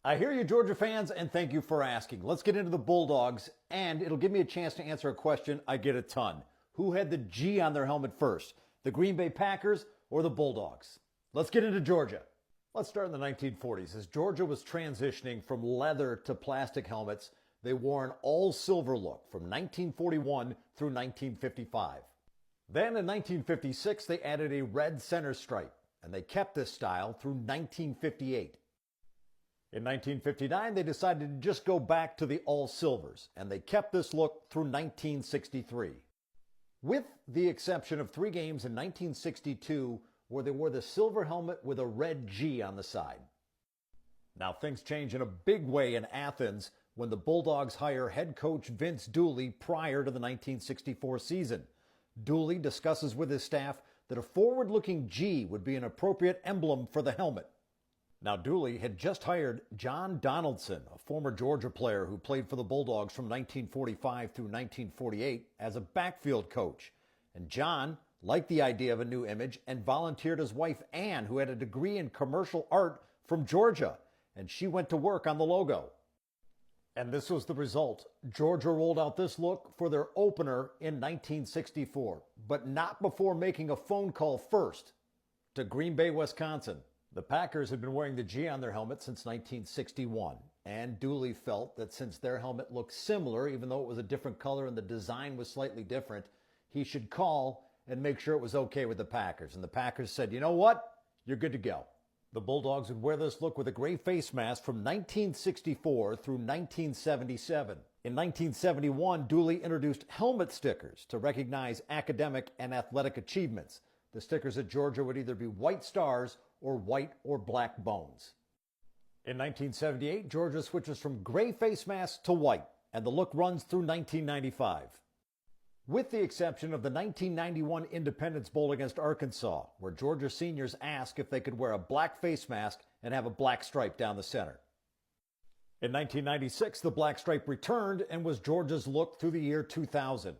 I hear you, Georgia fans, and thank you for asking. Let's get into the Bulldogs, and it'll give me a chance to answer a question I get a ton. Who had the G on their helmet first, the Green Bay Packers or the Bulldogs? Let's get into Georgia. Let's start in the 1940s. As Georgia was transitioning from leather to plastic helmets, they wore an all-silver look from 1941 through 1955. Then in 1956, they added a red center stripe, and they kept this style through 1958. In 1959, they decided to just go back to the all-silvers, and they kept this look through 1963. With the exception of 3 games in 1962 where they wore the silver helmet with a red G on the side. Now things change in a big way in Athens when the Bulldogs hire head coach Vince Dooley prior to the 1964 season. Dooley discusses with his staff that a forward-looking G would be an appropriate emblem for the helmet. Now, Dooley had just hired John Donaldson, a former Georgia player who played for the Bulldogs from 1945 through 1948 as a backfield coach. And John liked the idea of a new image and volunteered his wife, Ann, who had a degree in commercial art from Georgia, and she went to work on the logo. And this was the result. Georgia rolled out this look for their opener in 1964, but not before making a phone call first to Green Bay, Wisconsin. The Packers had been wearing the G on their helmet since 1961, and Dooley felt that since their helmet looked similar, even though it was a different color and the design was slightly different, he should call and make sure it was okay with the Packers. And the Packers said, you know what? You're good to go. The Bulldogs would wear this look with a gray face mask from 1964 through 1977. In 1971, Dooley introduced helmet stickers to recognize academic and athletic achievements. The stickers at Georgia would either be white stars or white or black bones. In 1978, Georgia switches from gray face masks to white, and the look runs through 1995. With the exception of the 1991 Independence Bowl against Arkansas, where Georgia seniors asked if they could wear a black face mask and have a black stripe down the center. In 1996, the black stripe returned and was Georgia's look through the year 2000.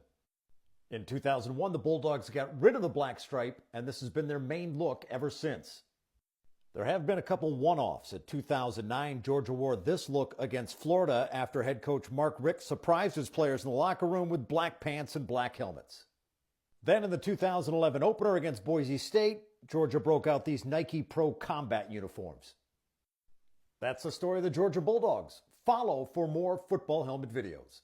In 2001, the Bulldogs got rid of the black stripe, and this has been their main look ever since. There have been a couple one-offs. In 2009, Georgia wore this look against Florida after head coach Mark Richt surprised his players in the locker room with black pants and black helmets. Then in the 2011 opener against Boise State, Georgia broke out these Nike Pro Combat uniforms. That's the story of the Georgia Bulldogs. Follow for more football helmet videos.